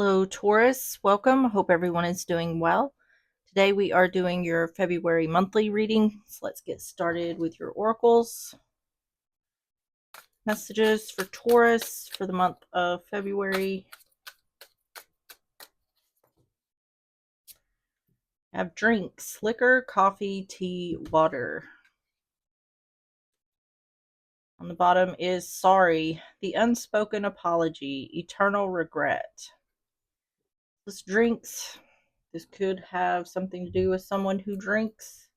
Hello, Taurus. Welcome. Hope everyone is doing well. Today we are doing your February monthly reading. So let's get started with your oracles. Messages for Taurus for the month of February. Have drinks: liquor, coffee, tea, water. On the bottom is sorry, the unspoken apology, eternal regret. This drinks. This could have something to do with someone who drinks.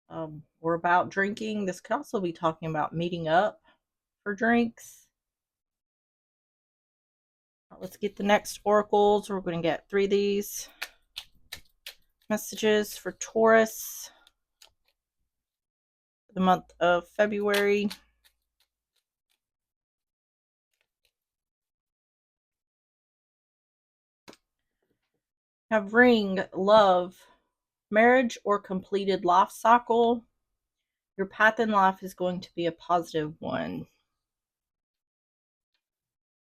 Or about drinking. This could also be talking about meeting up for drinks. Let's get the next oracles. We're going to get 3 of these. Messages for Taurus for the month of February. Have ring, love, marriage, or completed life cycle. Your path in life is going to be a positive one.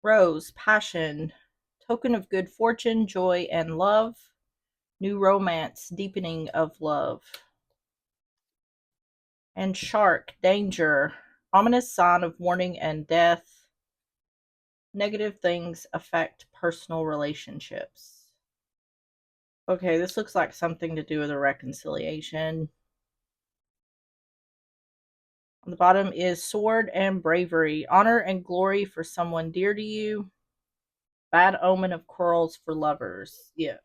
Rose, passion, token of good fortune, joy, and love. New romance, deepening of love. And shark, danger, ominous sign of warning and death. Negative things affect personal relationships. Okay, this looks like something to do with a reconciliation. On the bottom is sword and bravery, honor and glory for someone dear to you. Bad omen of quarrels for lovers. Yeah.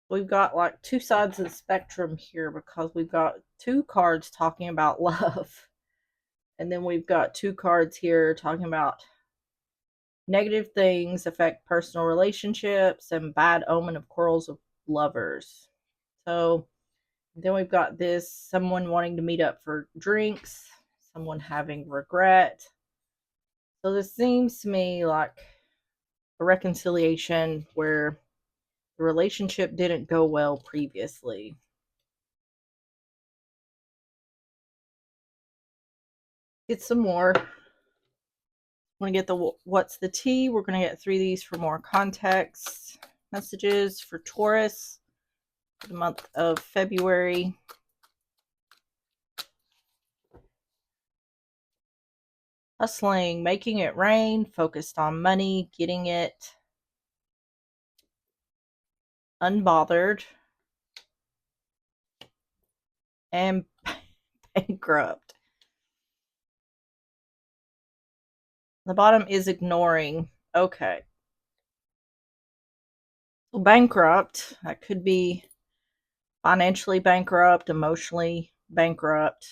We've got like 2 sides of the spectrum here because we've got 2 cards talking about love. And then we've got 2 cards here talking about negative things affect personal relationships and bad omen of quarrels of lovers. So then we've got this someone wanting to meet up for drinks, someone having regret. So this seems to me like a reconciliation where the relationship didn't go well previously. Get some more. Want to get the what's the tea? We're going to get 3 of these for more context. Messages for Taurus for the month of February. Hustling, making it rain, focused on money, getting it. Unbothered. And bankrupt. The bottom is ignoring. Okay. So bankrupt, that could be financially bankrupt, emotionally bankrupt,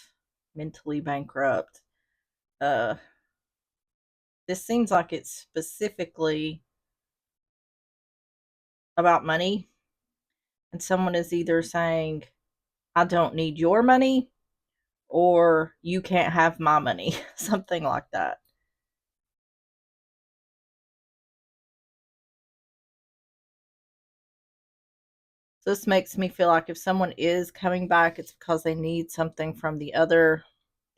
mentally bankrupt. This seems like it's specifically about money. And someone is either saying, I don't need your money, or you can't have my money. Something like that. So this makes me feel like if someone is coming back, it's because they need something from the other,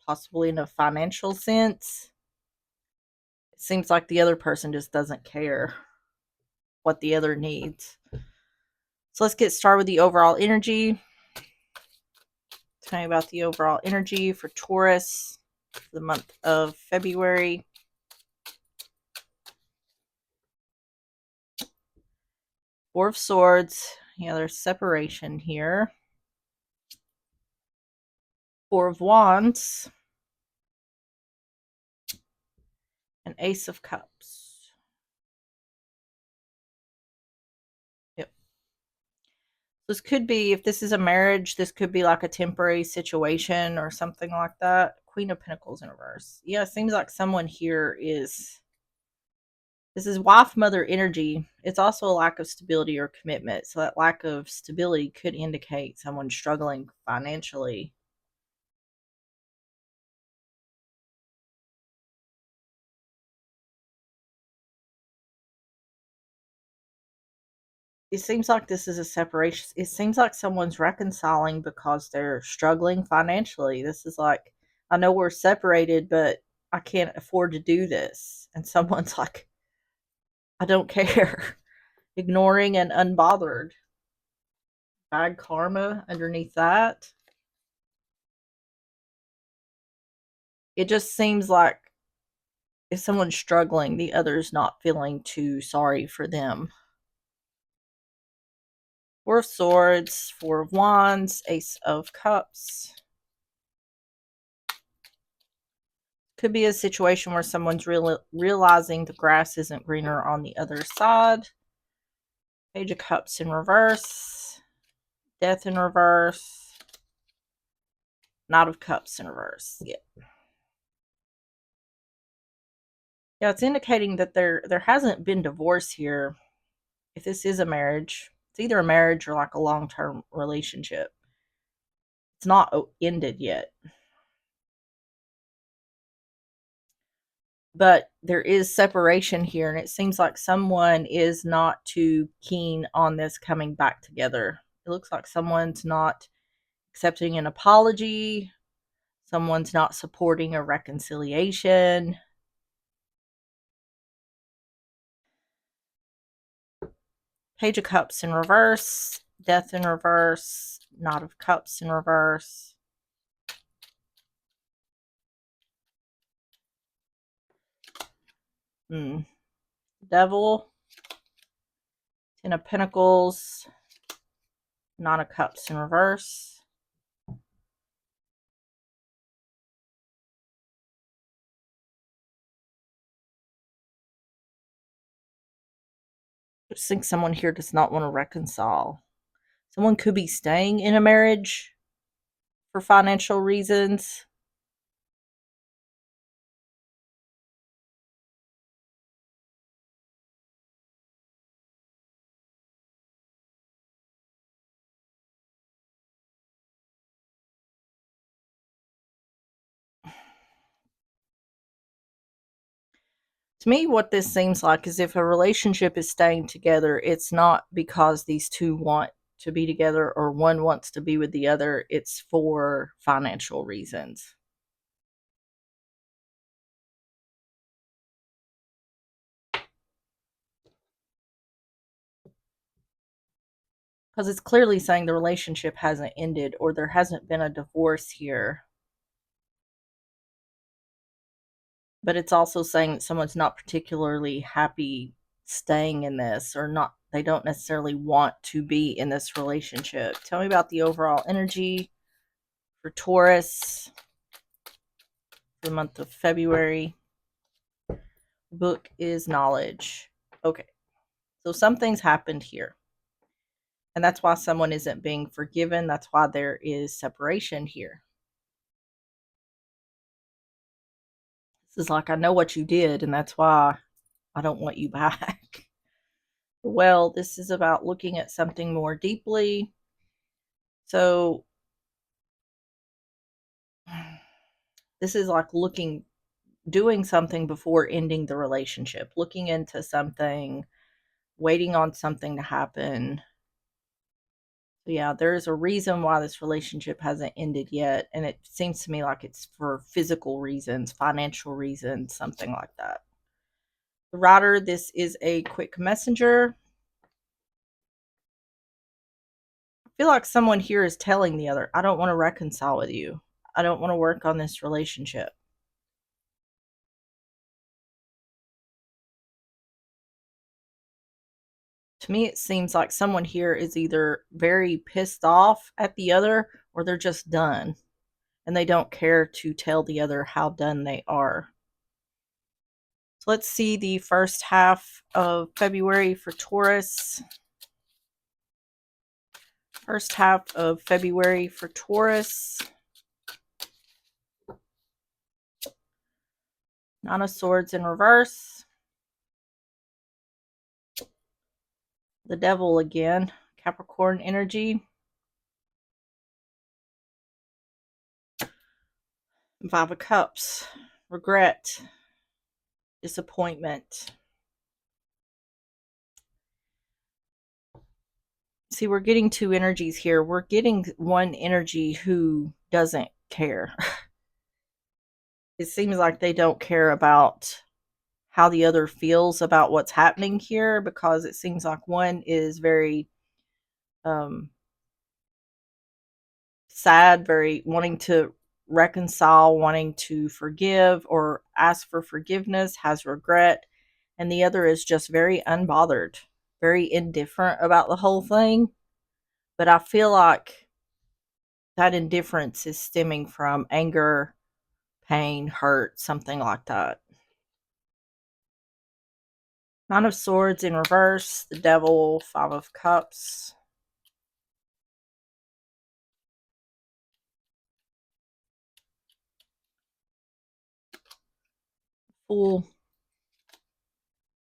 possibly in a financial sense. It seems like the other person just doesn't care what the other needs. So let's get started with the overall energy. Tell me about the overall energy for Taurus for the month of February. Four of Swords. Yeah, there's separation here. Four of Wands. And Ace of Cups. Yep. This could be, if this is a marriage, this could be like a temporary situation or something like that. Queen of Pentacles in reverse. Yeah, it seems like someone here is... This is wife mother energy. It's also a lack of stability or commitment. So that lack of stability could indicate someone struggling financially. It seems like this is a separation. It seems like someone's reconciling because they're struggling financially. This is like, I know we're separated, but I can't afford to do this. And someone's like, I don't care. Ignoring and unbothered. Bad karma underneath that. It just seems like if someone's struggling, the other's not feeling too sorry for them. Four of Swords, Four of Wands, Ace of Cups. Could be a situation where someone's realizing the grass isn't greener on the other side. Page of Cups in reverse. Death in reverse. Knight of Cups in reverse. Yeah, it's indicating that there hasn't been divorce here. If this is a marriage, it's either a marriage or like a long-term relationship. It's not ended yet. But there is separation here, and it seems like someone is not too keen on this coming back together. It looks like someone's not accepting an apology. Someone's not supporting a reconciliation. Page of Cups in reverse. Death in reverse. Knight of Cups in reverse. Devil. Ten of Pentacles. Nine of Cups in reverse. I just think someone here does not want to reconcile. Someone could be staying in a marriage for financial reasons. To me, what this seems like is if a relationship is staying together, it's not because these two want to be together or one wants to be with the other. It's for financial reasons. Because it's clearly saying the relationship hasn't ended or there hasn't been a divorce here. But it's also saying that someone's not particularly happy staying in this, or not, they don't necessarily want to be in this relationship. Tell me about the overall energy for Taurus for the month of February. Book is knowledge. Okay, so something's happened here, and that's why someone isn't being forgiven. That's why there is separation here. This is like, I know what you did, and that's why I don't want you back. Well, this is about looking at something more deeply. So this is like doing something before ending the relationship, looking into something, waiting on something to happen. So yeah, there is a reason why this relationship hasn't ended yet, and it seems to me like it's for physical reasons, financial reasons, something like that. The Rider, this is a quick messenger. I feel like someone here is telling the other, I don't want to reconcile with you. I don't want to work on this relationship. To me, it seems like someone here is either very pissed off at the other or they're just done and they don't care to tell the other how done they are. So let's see the first half of February for Taurus. First half of February for Taurus. Nine of Swords in reverse. The Devil again. Capricorn energy. Five of Cups. Regret. Disappointment. See, we're getting two energies here. We're getting one energy who doesn't care. it seems like they don't care about how the other feels about what's happening here, because it seems like one is very um, sad, very wanting to reconcile, wanting to forgive or ask for forgiveness, has regret, and the other is just very unbothered, very indifferent about the whole thing. But I feel like that indifference is stemming from anger, pain, hurt, something like that. Nine of Swords in reverse, the Devil, Five of Cups. Fool,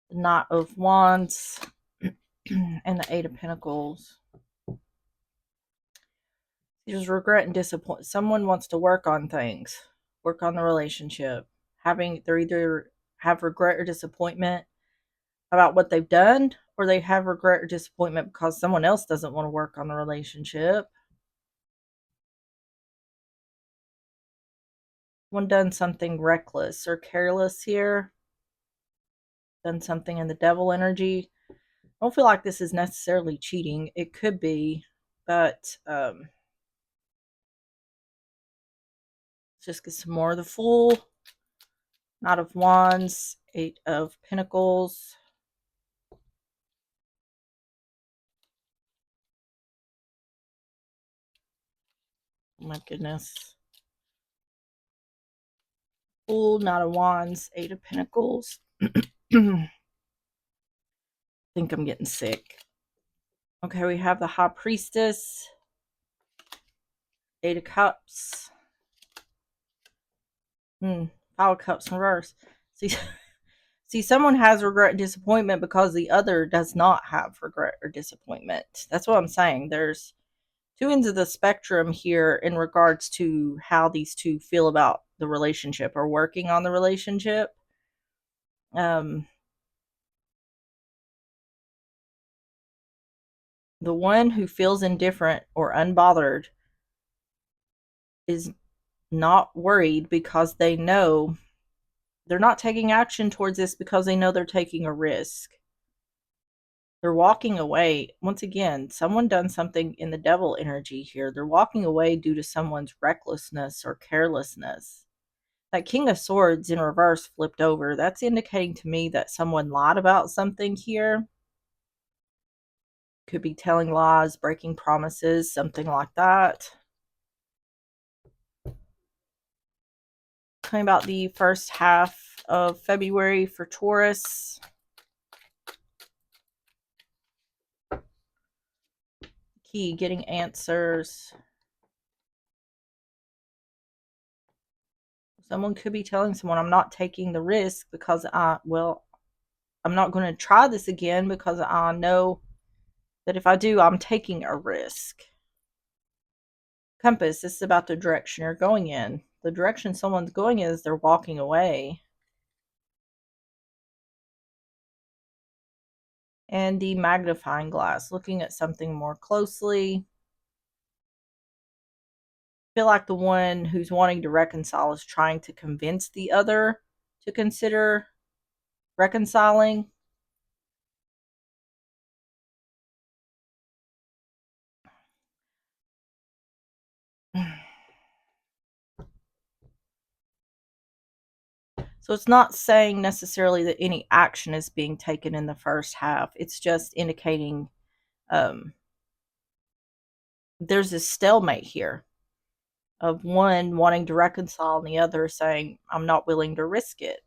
the Knight of Wands, and the Eight of Pentacles. There's regret and disappointment. Someone wants to work on things, work on the relationship. They're either have regret or disappointment about what they've done, or they have regret or disappointment because someone else doesn't want to work on the relationship. One done something reckless or careless here. Done something in the devil energy. I don't feel like this is necessarily cheating. It could be, but let's just get some more of the Fool. Knight of Wands, Eight of Pentacles. Oh my goodness. Fool, Knight of Wands, Eight of Pentacles. I think I'm getting sick. Okay, we have the High Priestess, Eight of Cups. Five of Cups in reverse. See, someone has regret and disappointment because the other does not have regret or disappointment. That's what I'm saying. There's two ends of the spectrum here in regards to how these two feel about the relationship or working on the relationship. The one who feels indifferent or unbothered is not worried because they know they're not taking action towards this because they know they're taking a risk. They're walking away. Once again, someone done something in the devil energy here. They're walking away due to someone's recklessness or carelessness. That King of Swords in reverse flipped over. That's indicating to me that someone lied about something here. Could be telling lies, breaking promises, something like that. Talking about the first half of February for Taurus. Key, getting answers. Someone could be telling someone, I'm not taking the risk because I'm not going to try this again because I know that if I do, I'm taking a risk. Compass, this is about the direction you're going in. The direction someone's going is they're walking away. And the magnifying glass, looking at something more closely. I feel like the one who's wanting to reconcile is trying to convince the other to consider reconciling. So it's not saying necessarily that any action is being taken in the first half. It's just indicating there's a stalemate here of one wanting to reconcile and the other saying, I'm not willing to risk it.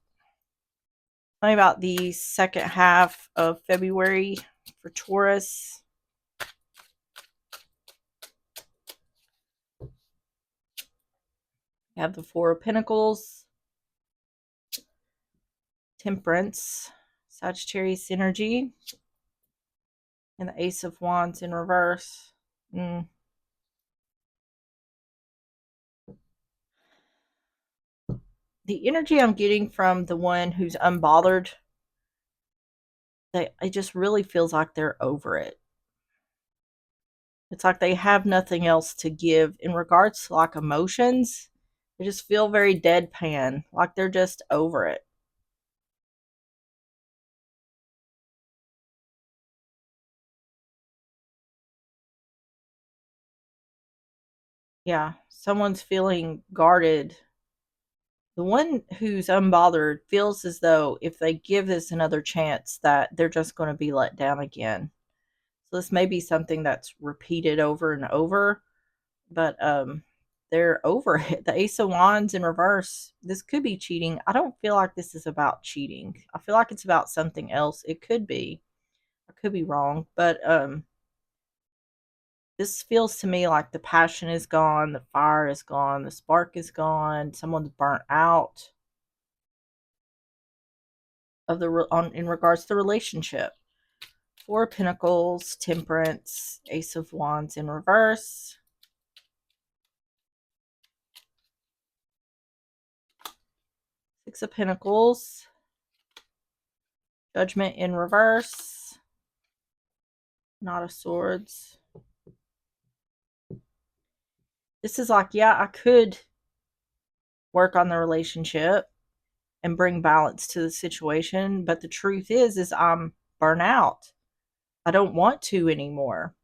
Tell me about the second half of February for Taurus. You have the Four of Pentacles, Temperance, Sagittarius energy, and the Ace of Wands in reverse. The energy I'm getting from the one who's unbothered, it just really feels like they're over it. It's like they have nothing else to give in regards to like emotions. They just feel very deadpan, like they're just over it. Yeah, someone's feeling guarded. The one who's unbothered feels as though if they give this another chance that they're just going to be let down again. So this may be something that's repeated over and over, but they're over it. The Ace of Wands in reverse. This could be cheating. I don't feel like this is about cheating. I feel like it's about something else. It could be. I could be wrong, but this feels to me like the passion is gone, the fire is gone, the spark is gone, someone's burnt out of the in regards to the relationship. Four of Pentacles, Temperance, Ace of Wands in reverse. Six of Pentacles, Judgment in reverse, Knot of Swords. This is like, yeah, I could work on the relationship and bring balance to the situation, but the truth is I'm burnt out. I don't want to anymore.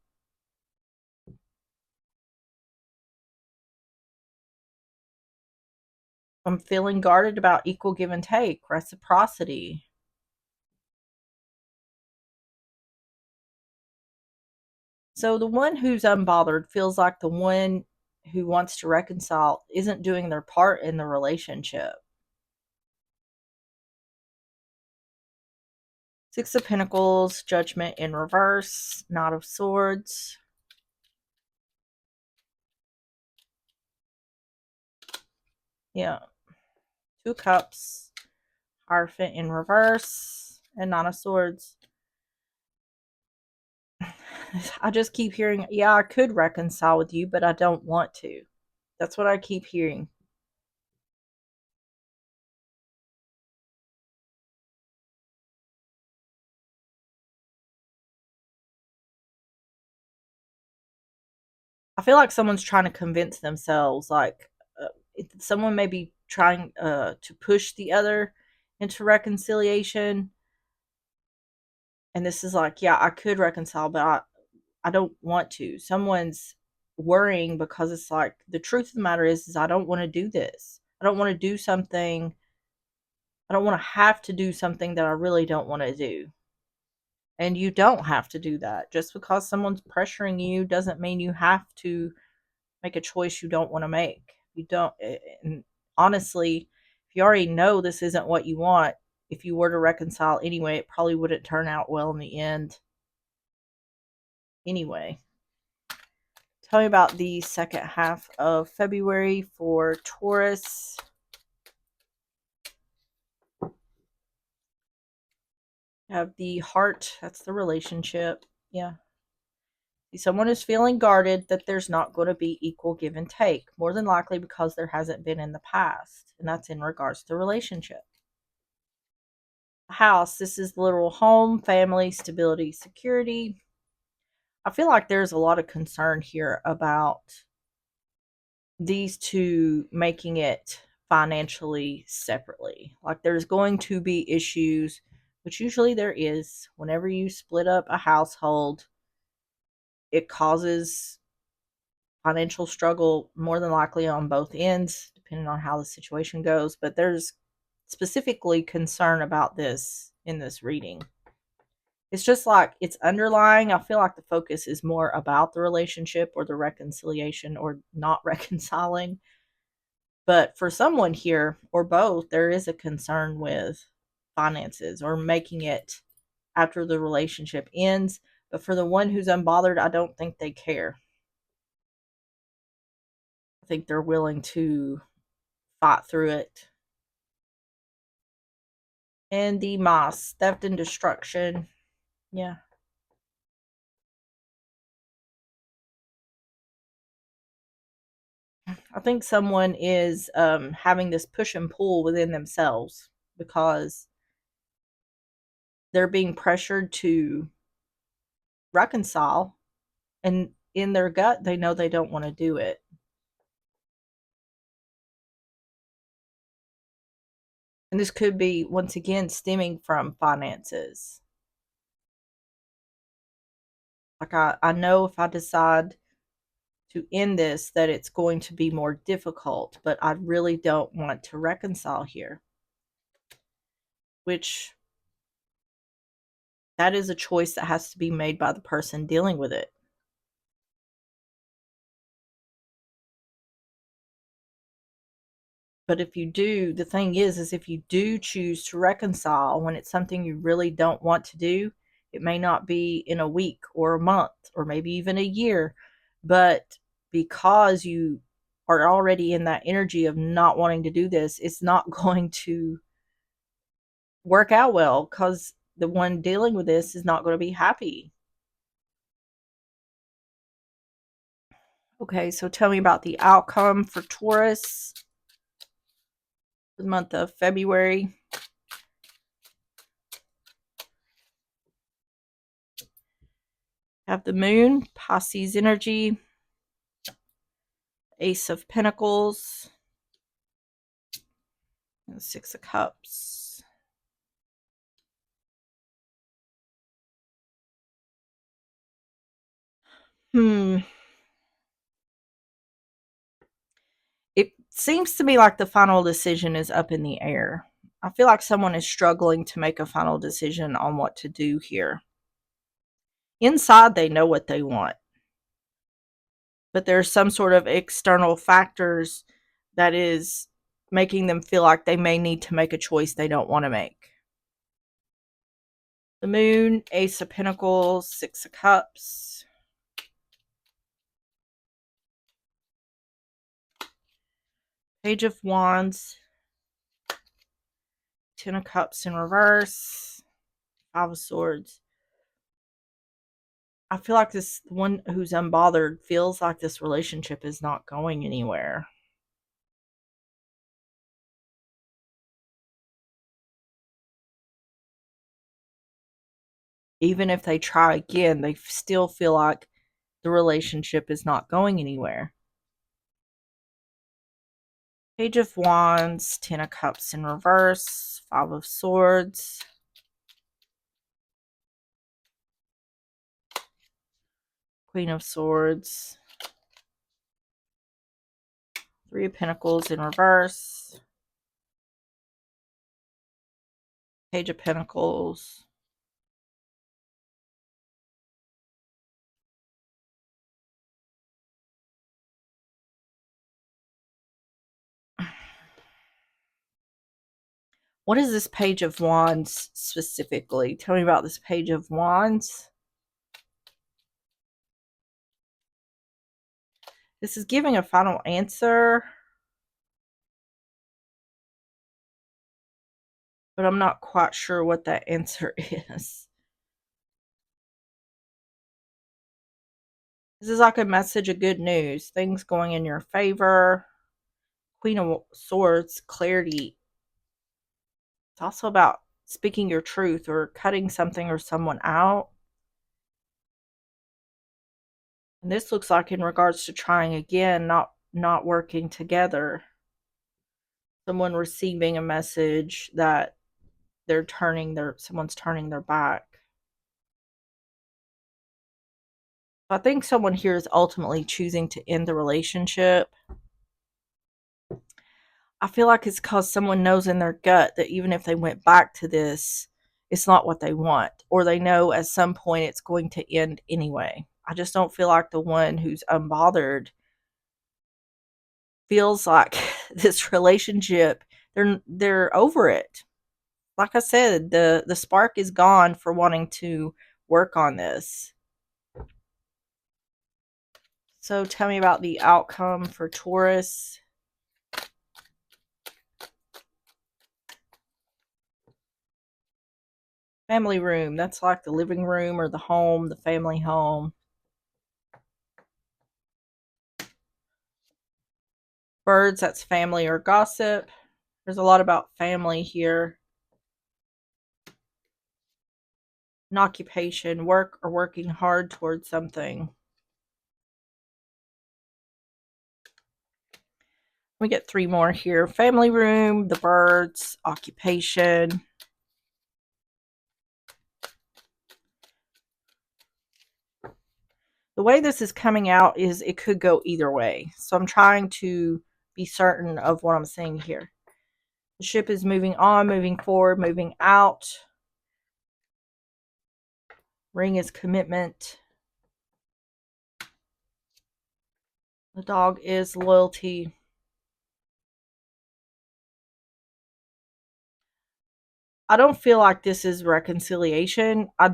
I'm feeling guarded about equal give and take, reciprocity. So the one who's unbothered feels like the one who wants to reconcile isn't doing their part in the relationship. Six of Pentacles, Judgment in reverse, Knot of Swords. Yeah. Two of Cups, Hierophant in reverse, and Knot of Swords. I just keep hearing, yeah, I could reconcile with you, but I don't want to. That's what I keep hearing. I feel like someone's trying to convince themselves, like someone may be trying to push the other into reconciliation, and this is like, yeah, I could reconcile, but I don't want to. Someone's worrying because it's like the truth of the matter is I don't want to do this. I don't want to do something. I don't want to have to do something that I really don't want to do. And you don't have to do that. Just because someone's pressuring you doesn't mean you have to make a choice you don't want to make. You don't, and honestly, if you already know this isn't what you want, if you were to reconcile anyway, it probably wouldn't turn out well in the end anyway. Tell me about the second half of February for Taurus. You have the heart, that's the relationship. Yeah. Someone is feeling guarded that there's not going to be equal give and take, more than likely because there hasn't been in the past. And that's in regards to relationship. House, this is the literal home, family, stability, security. I feel like there's a lot of concern here about these two making it financially separately. Like there's going to be issues, which usually there is. Whenever you split up a household, it causes financial struggle more than likely on both ends, depending on how the situation goes. But there's specifically concern about this in this reading. It's just like it's underlying. I feel like the focus is more about the relationship or the reconciliation or not reconciling. But for someone here, or both, there is a concern with finances or making it after the relationship ends. But for the one who's unbothered, I don't think they care. I think they're willing to fight through it. And the Moss, theft and destruction. Yeah. I think someone is having this push and pull within themselves because they're being pressured to reconcile, and in their gut they know they don't want to do it. And this could be, once again, stemming from finances. Like, I know if I decide to end this that it's going to be more difficult, but I really don't want to reconcile here. Which, that is a choice that has to be made by the person dealing with it. But if you do, the thing is if you do choose to reconcile when it's something you really don't want to do, it may not be in a week or a month or maybe even a year, but because you are already in that energy of not wanting to do this, it's not going to work out well because the one dealing with this is not going to be happy. Okay, so tell me about the outcome for Taurus for the month of February. Have the moon, Pisces energy, Ace of Pentacles, and Six of Cups. It seems to me like the final decision is up in the air. I feel like someone is struggling to make a final decision on what to do here. Inside, they know what they want, but there's some sort of external factors that is making them feel like they may need to make a choice they don't want to make. The moon, Ace of Pentacles, Six of Cups, Page of Wands, Ten of Cups in reverse, Five of Swords. I feel like this one who's unbothered feels like this relationship is not going anywhere. Even if they try again, they still feel like the relationship is not going anywhere. Page of Wands, Ten of Cups in reverse, Five of Swords, Queen of Swords, Three of Pentacles in reverse, Page of Pentacles, what is this Page of Wands specifically? Tell me about this Page of Wands. This is giving a final answer, but I'm not quite sure what that answer is. This is like a message of good news, things going in your favor. Queen of Swords, clarity. It's also about speaking your truth or cutting something or someone out. And this looks like in regards to trying again, not working together. Someone receiving a message that someone's turning their back. I think someone here is ultimately choosing to end the relationship. I feel like it's because someone knows in their gut that even if they went back to this, it's not what they want, or they know at some point it's going to end anyway. I just don't feel like the one who's unbothered feels like this relationship, they're over it. Like I said, the spark is gone for wanting to work on this. So tell me about the outcome for Taurus. Family room. That's like the living room or the home, the family home. Birds, that's family or gossip. There's a lot about family here. An occupation, work or working hard towards something. We get 3 more here. Family room, the birds, occupation. The way this is coming out is it could go either way. So I'm trying to be certain of what I'm saying here. The ship is moving on, moving forward, moving out. Ring is commitment. The dog is loyalty. I don't feel like this is reconciliation. I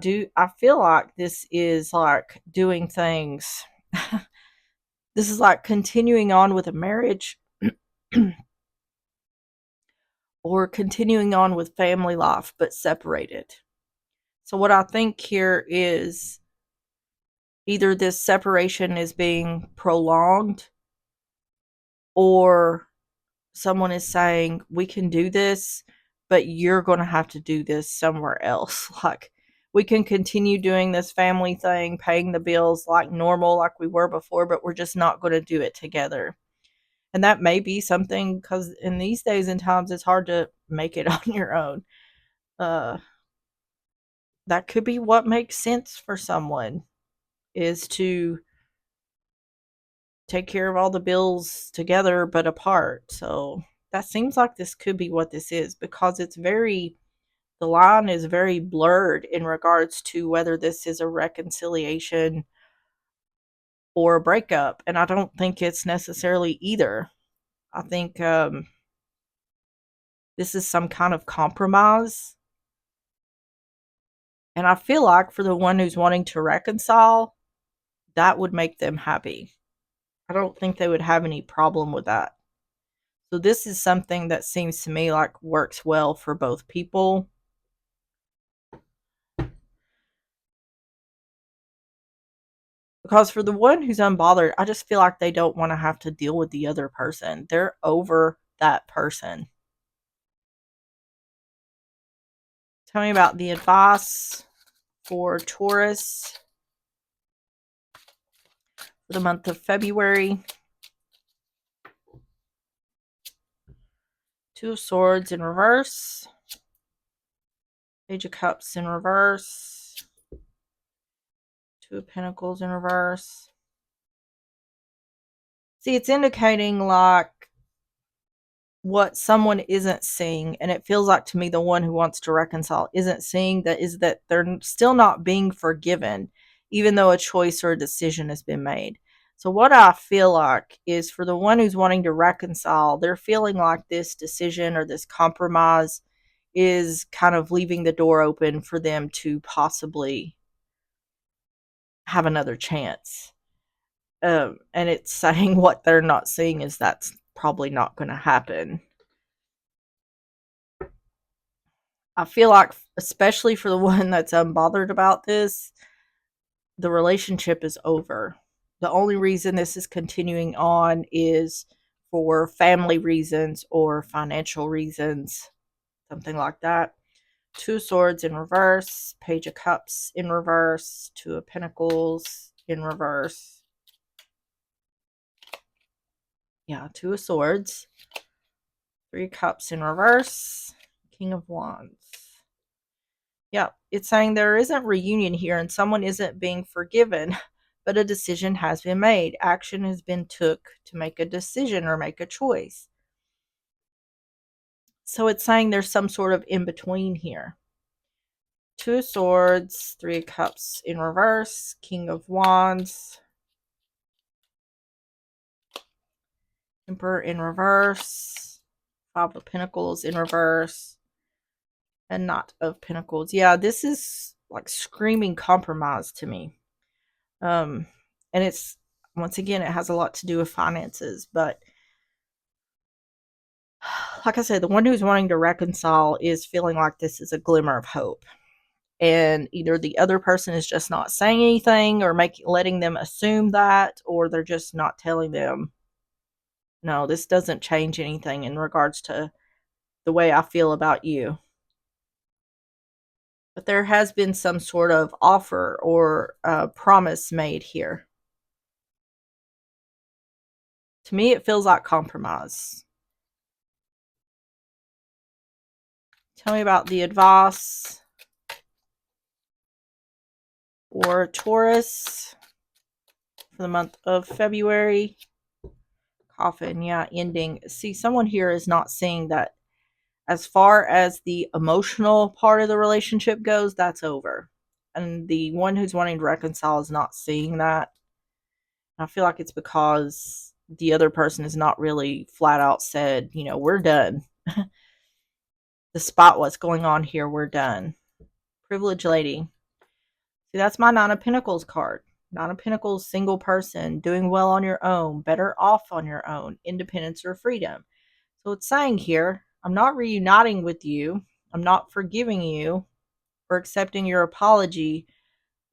feel like this is like doing things. This is like continuing on with a marriage or continuing on with family life but separated. So what I think here is either this separation is being prolonged or someone is saying we can do this, but you're going to have to do this somewhere else. Like we can continue doing this family thing, paying the bills like normal, like we were before, but we're just not going to do it together. And that may be something because in these days and times, it's hard to make it on your own. Uh, that could be what makes sense for someone is to take care of all the bills together but apart. So that seems like this could be what this is because the line is very blurred in regards to whether this is a reconciliation or a breakup. And I don't think it's necessarily either. I think this is some kind of compromise. And I feel like for the one who's wanting to reconcile, that would make them happy. I don't think they would have any problem with that. So this is something that seems to me like works well for both people. Because for the one who's unbothered, I just feel like they don't want to have to deal with the other person. They're over that person. Tell me about the advice for Taurus for the month of February. Two of Swords in reverse. Page of Cups in reverse. Two of Pentacles in reverse. See, it's indicating like what someone isn't seeing, and it feels like to me the one who wants to reconcile isn't seeing that is that they're still not being forgiven, even though a choice or a decision has been made. So what I feel like is for the one who's wanting to reconcile, they're feeling like this decision or this compromise is kind of leaving the door open for them to possibly have another chance. And it's saying what they're not seeing is that's probably not going to happen. I feel like, especially for the one that's unbothered about this, the relationship is over. The only reason this is continuing on is for family reasons or financial reasons, something like that. Two of Swords in reverse, Page of Cups in reverse, Two of Pentacles in reverse. Yeah, Two of Swords, Three of Cups in reverse, King of Wands. Yeah, it's saying there isn't reunion here and someone isn't being forgiven, but a decision has been made. Action has been took to make a decision or make a choice. So it's saying there's some sort of in between here. Two of Swords, Three of Cups in reverse, King of Wands, Emperor in reverse, Five of Pentacles in reverse, and Knight of Pentacles. Yeah, this is like screaming compromise to me. And it's, once again, it has a lot to do with finances, but like I said, the one who's wanting to reconcile is feeling like this is a glimmer of hope. And either the other person is just not saying anything or letting them assume that, or they're just not telling them, no, this doesn't change anything in regards to the way I feel about you. But there has been some sort of offer or promise made here. To me, it feels like compromise. Tell me about the advice for Taurus for the month of February. Coffin, yeah, ending. See, someone here is not seeing that as far as the emotional part of the relationship goes, that's over. And the one who's wanting to reconcile is not seeing that. I feel like it's because the other person is not really flat out said, we're done. Despite what's going on here, we're done. Privileged lady. See, that's my Nine of Pentacles card. Nine of Pentacles, single person, doing well on your own, better off on your own, independence or freedom. So it's saying here, I'm not reuniting with you. I'm not forgiving you or accepting your apology.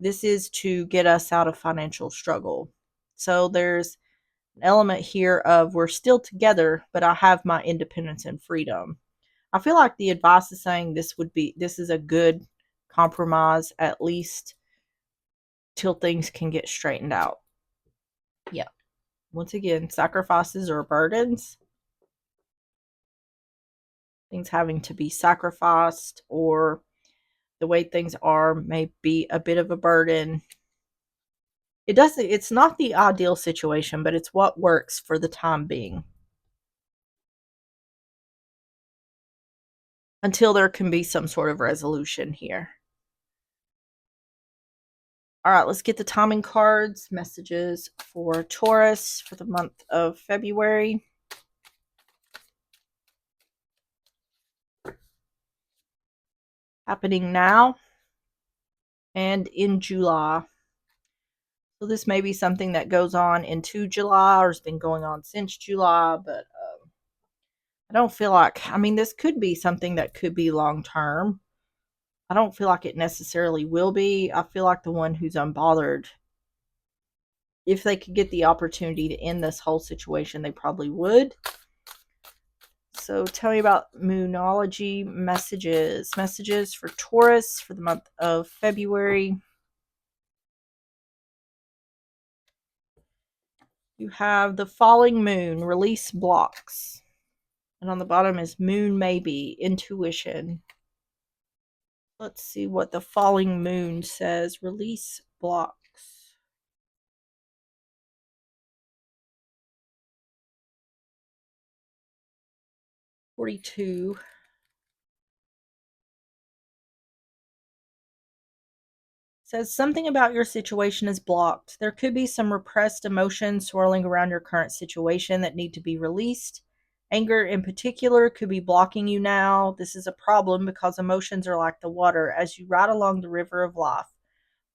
This is to get us out of financial struggle. So there's an element here of we're still together, but I have my independence and freedom. I feel like the advice is saying this is a good compromise, at least till things can get straightened out. Yeah. Once again, sacrifices or burdens. Things having to be sacrificed, or the way things are may be a bit of a burden. It's not the ideal situation, but it's what works for the time being. Until there can be some sort of resolution here. All right, let's get the timing cards, messages for Taurus for the month of February. Happening now and in July. So this may be something that goes on into July or has been going on since July, but I don't feel like, this could be something that could be long term. I don't feel like it necessarily will be. I feel like the one who's unbothered, if they could get the opportunity to end this whole situation, they probably would. So tell me about Moonology messages. Messages for Taurus for the month of February. You have the falling moon, release blocks. And on the bottom is moon maybe, intuition. Let's see what the falling moon says. Release blocks. $42. Says something about your situation is blocked. There could be some repressed emotions swirling around your current situation that need to be released. Anger in particular could be blocking you now. This is a problem because emotions are like the water as you ride along the river of life.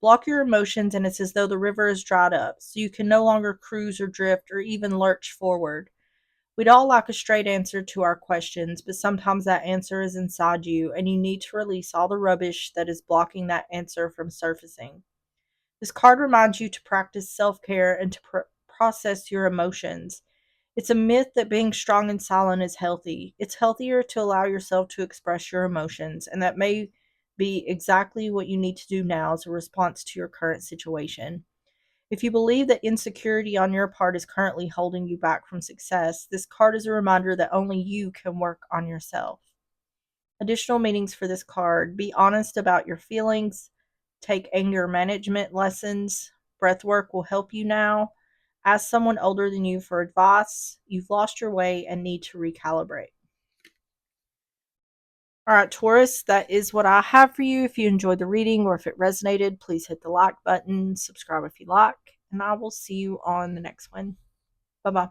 Block your emotions and it's as though the river is dried up, so you can no longer cruise or drift or even lurch forward. We'd all like a straight answer to our questions, but sometimes that answer is inside you, and you need to release all the rubbish that is blocking that answer from surfacing. This card reminds you to practice self-care and to process your emotions. It's a myth that being strong and silent is healthy. It's healthier to allow yourself to express your emotions, and that may be exactly what you need to do now as a response to your current situation. If you believe that insecurity on your part is currently holding you back from success, this card is a reminder that only you can work on yourself. Additional meanings for this card: be honest about your feelings, take anger management lessons, breath work will help you now, ask someone older than you for advice, you've lost your way and need to recalibrate. All right, Taurus, that is what I have for you. If you enjoyed the reading or if it resonated, please hit the like button, subscribe if you like, and I will see you on the next one. Bye-bye.